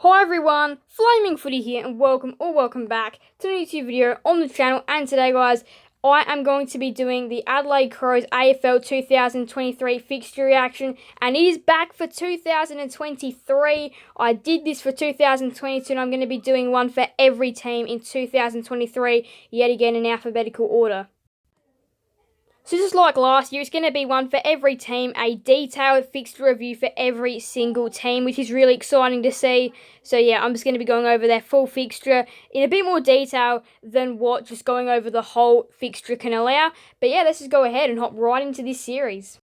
Hi everyone, Flaming Footy here and welcome back to a new YouTube video on the channel. And today guys, I am going to be doing the Adelaide Crows AFL 2023 fixture reaction, and it is back for 2023. I did this for 2022 and I'm going to be doing one for every team in 2023, yet again in alphabetical order. So just like last year, it's going to be one for every team, a detailed fixture review for every single team, which is really exciting to see. So yeah, I'm just going to be going over their full fixture in a bit more detail than what just going over the whole fixture can allow. But yeah, let's just go ahead and hop right into this series.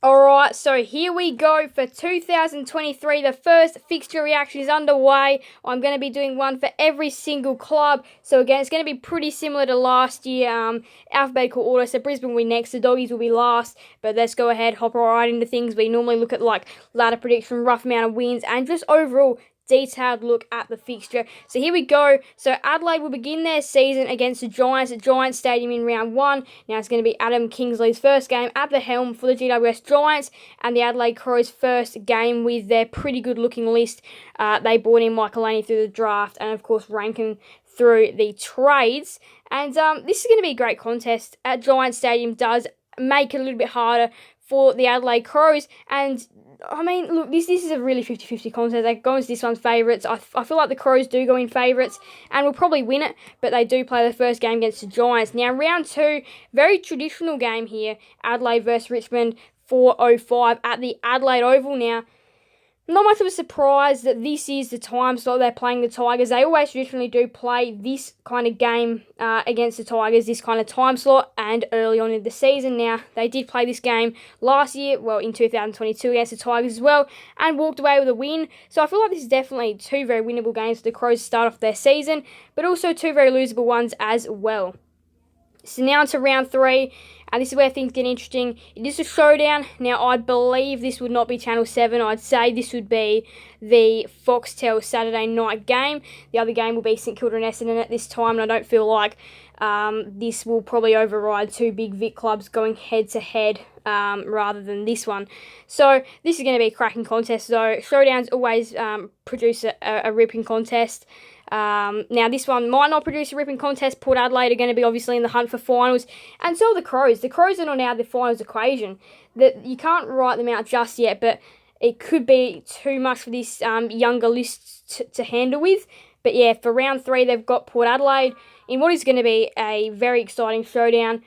Alright, so here we go for 2023. The first fixture reaction is underway. I'm going to be doing one for every single club. So again, it's going to be pretty similar to last year, alphabetical order. So Brisbane will be next, the Doggies will be last. But let's go ahead, hop right into things. We normally look at like ladder prediction, rough amount of wins, and just overall detailed look at the fixture. So here we go. So Adelaide will begin their season against the Giants at Giants Stadium in round 1. Now it's going to be Adam Kingsley's first game at the helm for the GWS Giants, and the Adelaide Crows' first game with their pretty good looking list. They brought in Michael Laney through the draft, and of course Rankin through the trades. And this is going to be a great contest at Giants Stadium. Does make it a little bit harder for the Adelaide Crows, and I mean, look, this is a really 50-50 contest. They go into this one's favourites. I feel like the Crows do go in favourites and will probably win it, but they do play their first game against the Giants. Now, round 2, very traditional game here, Adelaide versus Richmond, 4:05 at the Adelaide Oval. Now, not much of a surprise that this is the time slot they're playing the Tigers. They always traditionally do play this kind of game against the Tigers, this kind of time slot, and early on in the season. Now, they did play this game last year, well, in 2022 against the Tigers as well, and walked away with a win. So I feel like this is definitely 2 very winnable games for the Crows to start off their season, but also 2 very losable ones as well. So now into round 3, and this is where things get interesting. It is a showdown. Now, I believe this would not be Channel 7. I'd say this would be the Foxtel Saturday night game. The other game will be St Kilda and Essendon at this time, and I don't feel like this will probably override 2 big Vic clubs going head-to-head rather than this one. So this is going to be a cracking contest, though. Showdowns always produce a ripping contest. Now, this one might not produce a ripping contest. Port Adelaide are going to be obviously in the hunt for finals, and so are the Crows. The Crows are not out of the finals equation. That you can't write them out just yet, but it could be too much for this younger list to handle with. But yeah, for round 3, they've got Port Adelaide in what is going to be a very exciting showdown.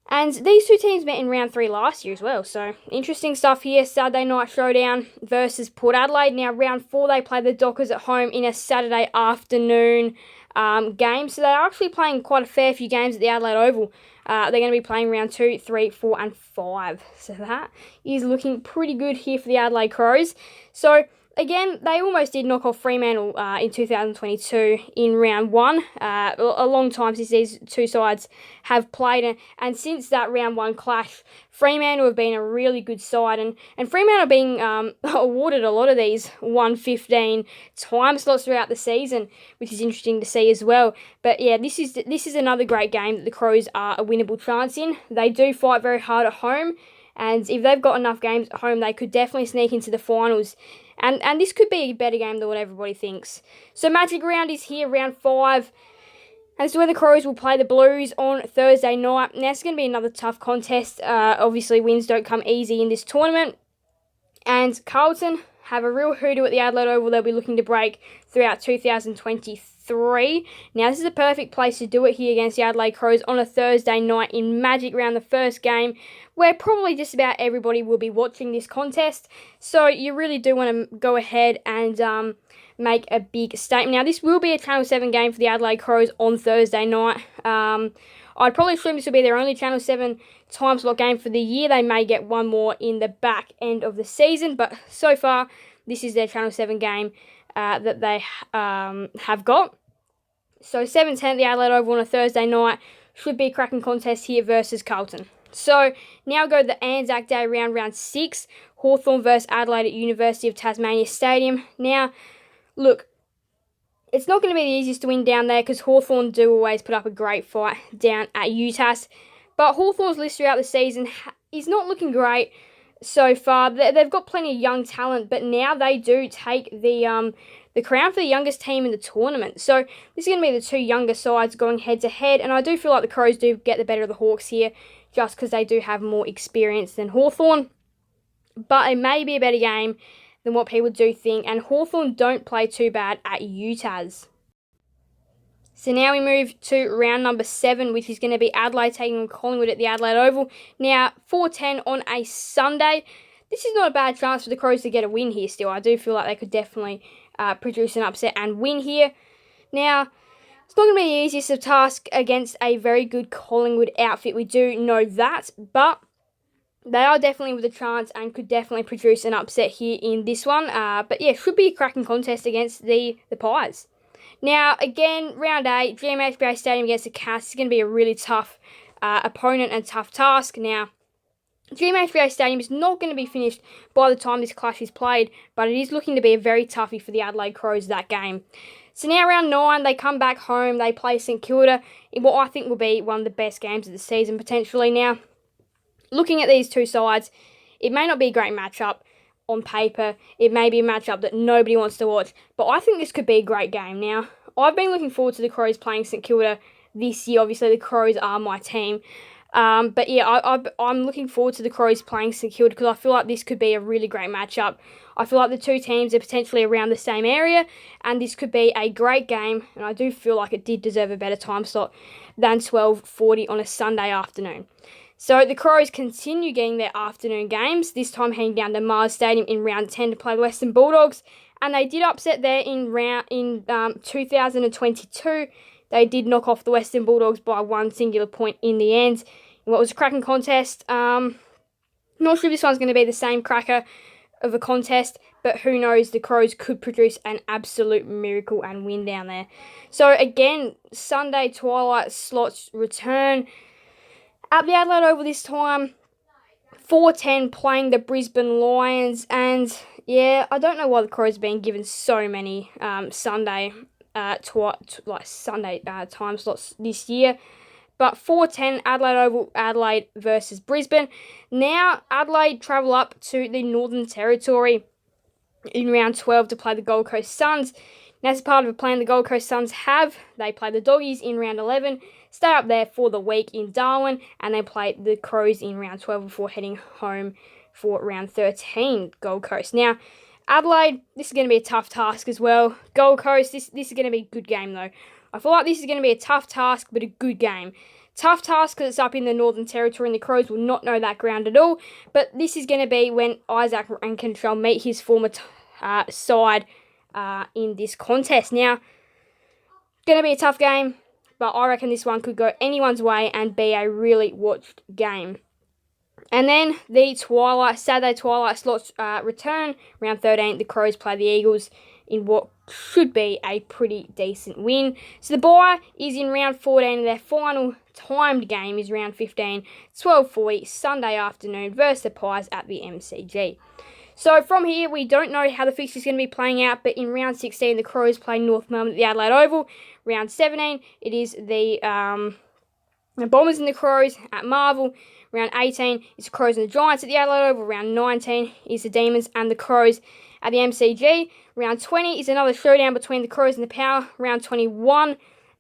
And these 2 teams met in round 3 last year as well. So, interesting stuff here. Saturday night showdown versus Port Adelaide. Now, round 4, they play the Dockers at home in a Saturday afternoon game. So, they're actually playing quite a fair few games at the Adelaide Oval. They're going to be playing round 2, 3, 4, and 5. So, that is looking pretty good here for the Adelaide Crows. So, again, they almost did knock off Fremantle in 2022 in round 1. A long time since these 2 sides have played. And since that round 1 clash, Fremantle have been a really good side. And Fremantle are being awarded a lot of these 1:15 time slots throughout the season, which is interesting to see as well. But yeah, this is another great game that the Crows are a winnable chance in. They do fight very hard at home. And if they've got enough games at home, they could definitely sneak into the finals. And this could be a better game than what everybody thinks. So Magic Round is here, round 5. And this is where the Crows will play the Blues on Thursday night. Now, it's going to be another tough contest. Obviously, wins don't come easy in this tournament. And Carlton have a real hoodoo at the Adelaide Oval they'll be looking to break throughout 2023. Now, this is a perfect place to do it here against the Adelaide Crows on a Thursday night in Magic Round, the first game, where probably just about everybody will be watching this contest. So you really do want to go ahead and make a big statement. Now, this will be a Channel 7 game for the Adelaide Crows on Thursday night. I'd probably assume this will be their only Channel 7 time slot game for the year. They may get one more in the back end of the season, but so far, this is their Channel 7 game that they have got. So 7:10 at the Adelaide Oval on a Thursday night should be a cracking contest here versus Carlton. So now go to the Anzac Day round 6, Hawthorn versus Adelaide at University of Tasmania Stadium. Now, look, it's not going to be the easiest to win down there because Hawthorn do always put up a great fight down at UTAS. But Hawthorn's list throughout the season is not looking great. so far. They've got plenty of young talent, but now they do take the crown for the youngest team in the tournament. So this is going to be the two younger sides going head-to-head, and I do feel like the Crows do get the better of the Hawks here, just because they do have more experience than Hawthorn. But it may be a better game than what people do think, and Hawthorn don't play too bad at UTAS. So now we move to round number 7, which is going to be Adelaide taking on Collingwood at the Adelaide Oval. Now, 4:10 on a Sunday. This is not a bad chance for the Crows to get a win here still. I do feel like they could definitely produce an upset and win here. Now, it's not going to be the easiest of tasks against a very good Collingwood outfit. We do know that, but they are definitely with a chance and could definitely produce an upset here in this one. But yeah, should be a cracking contest against the Pies. Now, again, round 8, GMHBA Stadium against the Cats is going to be a really tough opponent and tough task. Now, GMHBA Stadium is not going to be finished by the time this clash is played, but it is looking to be a very toughie for the Adelaide Crows that game. So now round 9, they come back home, they play St Kilda in what I think will be one of the best games of the season potentially. Now, looking at these two sides, it may not be a great matchup on paper. It may be a matchup that nobody wants to watch, but I think this could be a great game. Now, I've been looking forward to the Crows playing St Kilda this year. Obviously, the Crows are my team. But yeah, I'm looking forward to the Crows playing St Kilda because I feel like this could be a really great matchup. I feel like the two teams are potentially around the same area, and this could be a great game, and I do feel like it did deserve a better time slot than 12:40 on a Sunday afternoon. So the Crows continue getting their afternoon games, this time heading down to Mars Stadium in round 10 to play the Western Bulldogs, and they did upset there in 2022. They did knock off the Western Bulldogs by one singular point in the end, in what was a cracking contest. Not sure if this one's going to be the same cracker of a contest, but who knows, the Crows could produce an absolute miracle and win down there. So again, Sunday twilight slots return at the Adelaide Oval this time, 4:10 playing the Brisbane Lions, and yeah, I don't know why the Crows have been given so many Sunday time slots this year. But 4:10 Adelaide Oval, Adelaide versus Brisbane. Now Adelaide travel up to the Northern Territory in round 12 to play the Gold Coast Suns. Now, as part of a plan the Gold Coast Suns have, they play the Doggies in round 11, stay up there for the week in Darwin, and they play the Crows in round 12 before heading home for round 13, Gold Coast. Now, Adelaide, this is going to be a tough task as well. Gold Coast, this is going to be a good game though. I feel like this is going to be a tough task, but a good game. Tough task because it's up in the Northern Territory and the Crows will not know that ground at all. But this is going to be when Isaac Rankin shall meet his former side in this contest. Now, going to be a tough game, but I reckon this one could go anyone's way and be a really watched game. And then the Saturday twilight slots return. Round 13, the Crows play the Eagles in what should be a pretty decent win. So the bye is in round 14, and their final timed game is round 15, 12:40, Sunday afternoon versus the Pies at the MCG. So from here, we don't know how the fixture is going to be playing out, but in round 16, the Crows play North Melbourne at the Adelaide Oval. Round 17, it is the Bombers and the Crows at Marvel. Round 18 is the Crows and the Giants at the Adelaide Oval. Round 19 is the Demons and the Crows at the MCG. Round 20 is another showdown between the Crows and the Power. Round 21,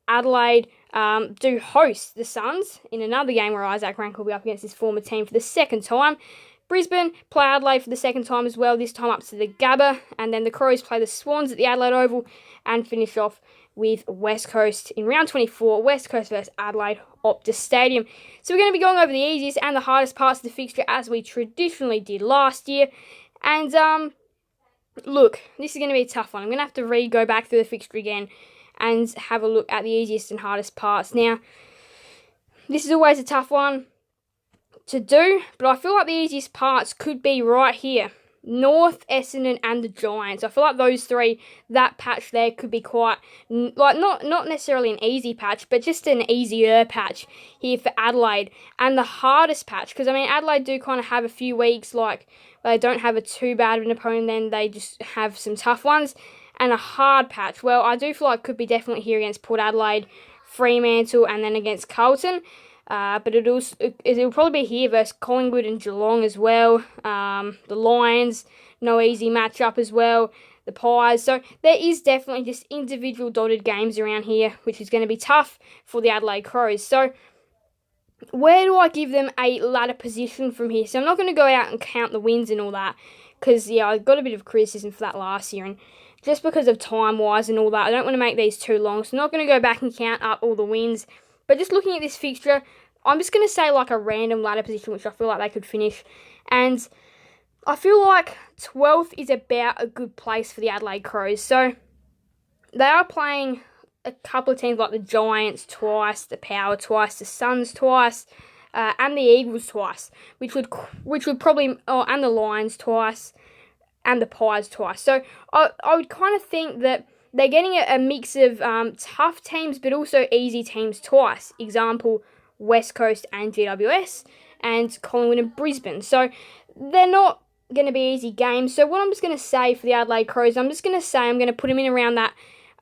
Adelaide do host the Suns in another game where Isaac Rank will be up against his former team for the second time. Brisbane play Adelaide for the second time as well, this time up to the Gabba, and then the Crows play the Swans at the Adelaide Oval and finish off with West Coast in round 24, West Coast versus Adelaide, Optus Stadium. So we're going to be going over the easiest and the hardest parts of the fixture as we traditionally did last year. And look, this is going to be a tough one. I'm going to have to go back through the fixture again and have a look at the easiest and hardest parts. Now, this is always a tough one to do, but I feel like the easiest parts could be right here. North, Essendon, and the Giants. I feel like those three, that patch there could be quite, like, not necessarily an easy patch, but just an easier patch here for Adelaide. And the hardest patch, because, I mean, Adelaide do kind of have a few weeks, like, where they don't have a too bad of an opponent, then they just have some tough ones. And a hard patch, well, I do feel like it could be definitely here against Port Adelaide, Fremantle, and then against Carlton. But it'll probably be here versus Collingwood and Geelong as well. The Lions, no easy matchup as well. The Pies. So there is definitely just individual dotted games around here, which is going to be tough for the Adelaide Crows. So where do I give them a ladder position from here? So I'm not going to go out and count the wins and all that, because, yeah, I got a bit of criticism for that last year, and just because of time-wise and all that, I don't want to make these too long, so I'm not going to go back and count up all the wins. But just looking at this fixture, I'm just going to say like a random ladder position, which I feel like they could finish. And I feel like 12th is about a good place for the Adelaide Crows. So they are playing a couple of teams like the Giants twice, the Power twice, the Suns twice, and the Eagles twice, which would probably, and the Lions twice, and the Pies twice. So I would kind of think that they're getting a mix of tough teams, but also easy teams twice. Example, West Coast and GWS, and Collingwood and Brisbane. So they're not going to be easy games. So what I'm just going to say for the Adelaide Crows, I'm going to put them in around that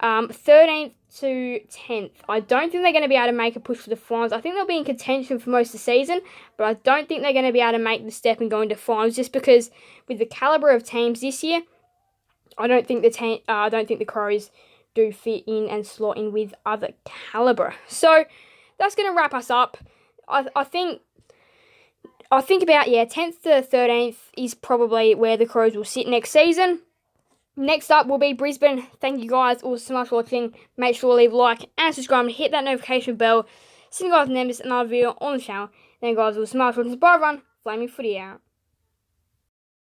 13th to 10th. I don't think they're going to be able to make a push for the finals. I think they'll be in contention for most of the season, but I don't think they're going to be able to make the step and go into finals, just because with the caliber of teams this year, I don't think the Crows do fit in and slot in with other caliber. So that's going to wrap us up. I think about 10th to 13th is probably where the Crows will sit next season. Next up will be Brisbane. Thank you guys all so much for watching. Make sure to leave a like and subscribe and hit that notification bell. See you guys next another video on the channel. Thank you guys all so much for watching. Bye everyone. Flaming Footy out.